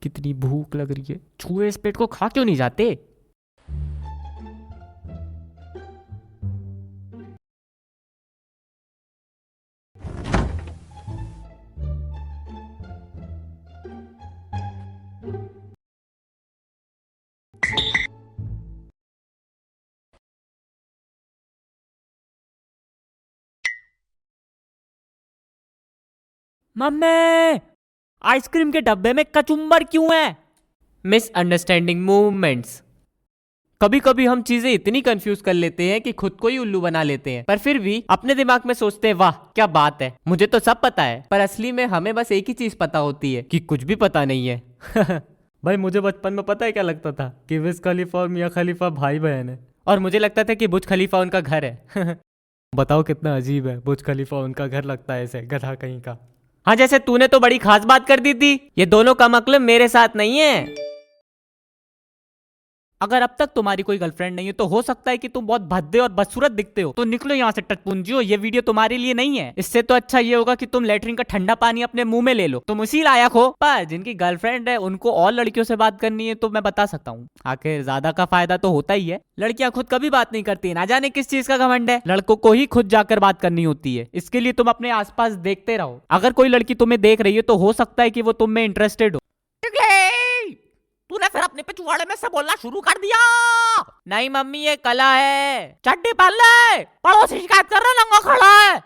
कितनी भूख लग रही है। चूहे इस पेट को खा क्यों नहीं जाते? मम्मी, आइसक्रीम के डब्बे में कचुम्बर क्यों है? Misunderstanding movements. कभी कभी हम चीजें इतनी कंफ्यूज कर लेते हैं कि खुद को ही उल्लू बना लेते हैं, पर फिर भी अपने दिमाग में सोचते हैं वाह क्या बात है, मुझे तो सब पता है। पर असली में हमें बस एक ही चीज पता होती है कि कुछ भी पता नहीं है। भाई मुझे बचपन में पता है क्या लगता था कि विज खलीफा और मियां खलीफा भाई बहन है, और मुझे लगता था कि बुर्ज खलीफा उनका घर है। बताओ कितना अजीब है, बुर्ज खलीफा उनका घर लगता है ऐसे गधा कहीं का। हाँ, जैसे तूने तो बड़ी खास बात कर दी थी। ये दोनों का मतलब मेरे साथ नहीं है। अगर अब तक तुम्हारी कोई गर्लफ्रेंड नहीं है तो हो सकता है कि तुम बहुत भद्दे और बदसूरत दिखते हो, तो निकलो यहाँ से टटपुंजियो, ये वीडियो तुम्हारे लिए नहीं है। इससे तो अच्छा ये होगा कि तुम लेटरिन का ठंडा पानी अपने मुंह में ले लो, तुम उसी लायक हो। पर जिनकी गर्लफ्रेंड है उनको और लड़कियों से बात करनी है तो मैं बता सकता हूँ, आखिर ज्यादा का फायदा तो होता ही है। लड़कियां खुद कभी बात नहीं करती, ना जाने किस चीज का घमंड है। लड़कों को ही खुद जाकर बात करनी होती है। इसके लिए तुम अपने आसपास देखते रहो। अगर कोई लड़की तुम्हें देख रही है तो हो सकता है कि वो तुम में इंटरेस्टेड हो। तूने फिर अपने पे चुहाड़े में से बोलना शुरू कर दिया। नहीं मम्मी, ये कला है। चड्डी पहन ले, पड़ोसी शिकायत कर रहा नंगा खड़ा है।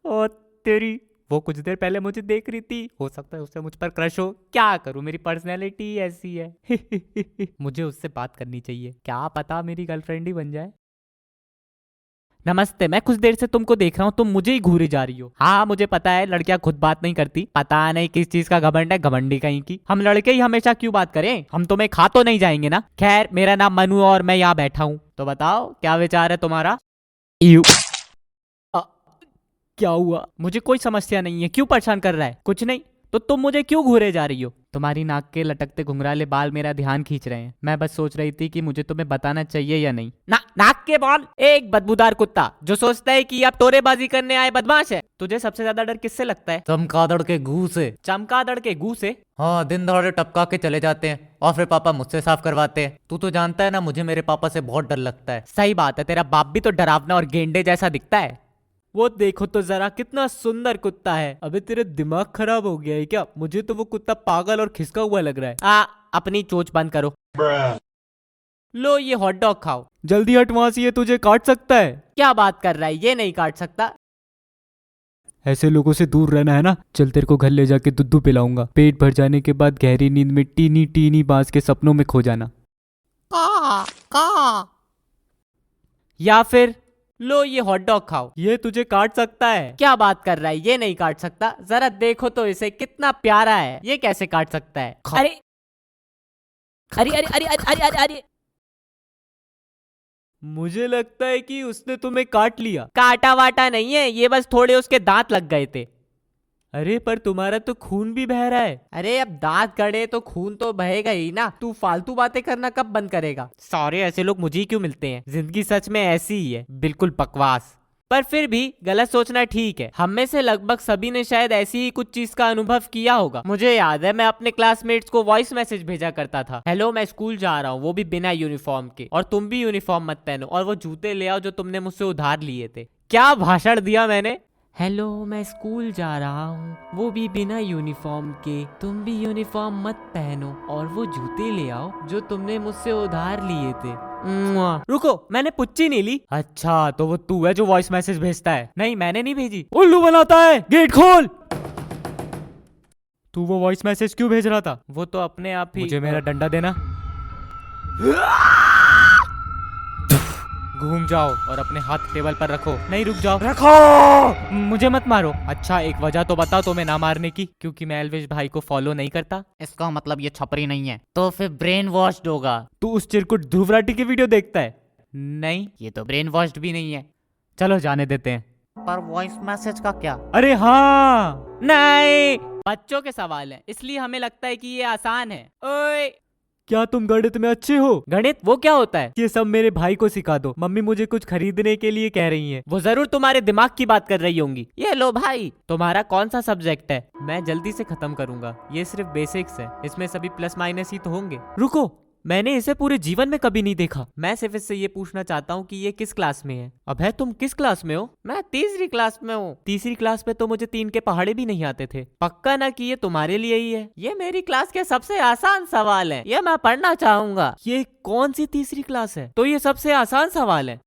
ओ तेरी, वो कुछ देर पहले मुझे देख रही थी, हो सकता है उससे मुझ पर क्रश हो। क्या करूं, मेरी पर्सनैलिटी ऐसी है। मुझे उससे बात करनी चाहिए, क्या पता मेरी गर्लफ्रेंड ही बन जाए। नमस्ते, मैं कुछ देर से तुमको देख रहा हूँ, तुम मुझे ही घूरी जा रही हो। हाँ मुझे पता है लड़कियां खुद बात नहीं करती, पता नहीं किस चीज का घमंड है, घमंडी कहीं की। हम लड़के ही हमेशा क्यों बात करें, हम तुम्हें खा तो नहीं जाएंगे ना। खैर मेरा नाम मनु और मैं यहाँ बैठा हूँ, तो बताओ क्या विचार है तुम्हारा। यू अ, क्या हुआ? मुझे कोई समस्या नहीं है, क्यों परेशान कर रहा है? कुछ नहीं, तो तुम मुझे क्यों घूरे जा रही हो? तुम्हारी नाक के लटकते घुंघराले बाल मेरा ध्यान खींच रहे हैं। मैं बस सोच रही थी कि मुझे तुम्हें बताना चाहिए या नहीं। नाक के बाल? एक बदबूदार कुत्ता जो सोचता है कि आप टोरेबाजी करने आए बदमाश है। तुझे सबसे ज्यादा डर किससे लगता है? चमगादड़ के गू से। चमगादड़ के गू से? हाँ, दिन दहाड़े टपका के चले जाते हैं और फिर पापा मुझसे साफ करवाते हैं। तू तो जानता है ना, मुझे मेरे पापा से बहुत डर लगता है। सही बात है, तेरा बाप भी तो डरावना और गेंडे जैसा दिखता है। वो देखो तो जरा कितना सुंदर कुत्ता है। अबे तेरे दिमाग खराब हो गया है क्या? मुझे तो वो कुत्ता पागल और खिसका हुआ लग रहा है। अपनी चोंच बंद करो। लो ये हॉट डॉग खाओ। जल्दी हट वहां से, ये तुझे काट सकता है। क्या बात कर रहा है, ये नहीं काट सकता। ऐसे लोगों से दूर रहना है ना। चल तेरे को घर ले जाके दूध पिलाऊंगा। पेट भर जाने के बाद गहरी नींद में टीनी टीनी बांस के सपनों में खो जाना। या फिर लो ये हॉट डॉग खाओ, ये तुझे काट सकता है। क्या बात कर रहा है, ये नहीं काट सकता। जरा देखो तो इसे, कितना प्यारा है, ये कैसे काट सकता है? अरे अरे अरे अरे अरे अरे अरे अरे, मुझे लगता है कि उसने तुम्हें काट लिया। काटा वाटा नहीं है, ये बस थोड़े उसके दांत लग गए थे। अरे पर तुम्हारा तो खून भी बह रहा है। अरे अब दांत गड़े तो खून तो बहेगा ही ना। तू फालतू बातें करना कब बंद करेगा? सारे ऐसे लोग मुझे ही क्यों मिलते हैं? जिंदगी सच में ऐसी ही है, बिल्कुल बकवास। पर फिर भी गलत सोचना ठीक है। हम में से लगभग सभी ने शायद ऐसी ही कुछ चीज का अनुभव किया होगा। मुझे याद है मैं अपने क्लासमेट्स को वॉइस मैसेज भेजा करता था, हेलो मैं स्कूल जा रहा हूँ, वो भी बिना यूनिफॉर्म के, और तुम भी यूनिफॉर्म मत पहनो, और वो जूते ले आओ जो तुमने मुझसे उधार लिए थे। क्या भाषण दिया मैंने। हेलो मैं स्कूल जा रहा हूँ, वो भी बिना यूनिफॉर्म के, तुम भी यूनिफॉर्म मत पहनो, और वो जूते ले आओ जो तुमने मुझसे उधार लिए थे। रुको, मैंने पुच्ची नहीं ली। अच्छा तो वो तू है जो वॉइस मैसेज भेजता है? नहीं मैंने नहीं भेजी। उल्लू बनाता है, गेट खोल। तू वो वॉइस मैसेज क्यों भेज रहा था? वो तो अपने आप ही। मुझे मेरा डंडा देना। घूम जाओ और अपने हाथ टेबल पर रखो। नहीं रुक जाओ। रखो, मुझे मत मारो। अच्छा एक वजह तो बताओ तुम्हें ना मारने की। क्योंकि मैं एल्विश भाई को फॉलो नहीं करता। इसका मतलब ये छपरी नहीं है, तो फिर ब्रेन वॉश्ड होगा। तू उस चिरकुट ध्रुवराठी की वीडियो देखता है? नहीं। ये तो ब्रेन वॉश्ड भी नहीं है। चलो जाने देते हैं। पर वॉइस मैसेज का क्या? अरे हाँ, नहीं, बच्चों के सवाल है इसलिए हमें लगता है कि ये आसान है। ओए क्या तुम गणित में अच्छे हो? गणित वो क्या होता है? ये सब मेरे भाई को सिखा दो। मम्मी मुझे कुछ खरीदने के लिए कह रही हैं। वो जरूर तुम्हारे दिमाग की बात कर रही होंगी। ये लो भाई, तुम्हारा कौन सा सब्जेक्ट है? मैं जल्दी से खत्म करूंगा, ये सिर्फ बेसिक्स है, इसमें सभी प्लस माइनस ही तो होंगे। रुको, मैंने इसे पूरे जीवन में कभी नहीं देखा। मैं सिर्फ इससे ये पूछना चाहता हूँ कि ये किस क्लास में है। अबे तुम किस क्लास में हो? मैं तीसरी क्लास में हूँ। तीसरी क्लास में तो मुझे 3 के पहाड़े भी नहीं आते थे। पक्का ना कि ये तुम्हारे लिए ही है? ये मेरी क्लास के सबसे आसान सवाल है, ये मैं पढ़ना चाहूंगा। ये कौन सी तीसरी क्लास है? तो ये सबसे आसान सवाल है।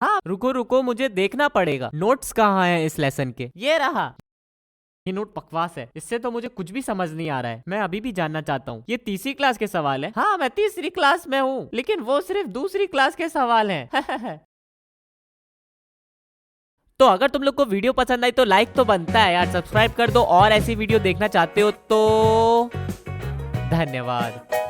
हाँ रुको रुको, मुझे देखना पड़ेगा नोट्स कहाँ है इस लेसन के। ये रहा। ये नोट बकवास है, इससे तो मुझे कुछ भी समझ नहीं आ रहा है। मैं अभी भी जानना चाहता हूँ, ये तीसरी क्लास के सवाल है? हाँ मैं तीसरी क्लास में हूँ, लेकिन वो सिर्फ दूसरी क्लास के सवाल हैं। तो अगर तुम लोग को वीडियो पसंद आई तो लाइक तो बनता है यार, सब्सक्राइब कर दो। और ऐसी वीडियो देखना चाहते हो तो धन्यवाद।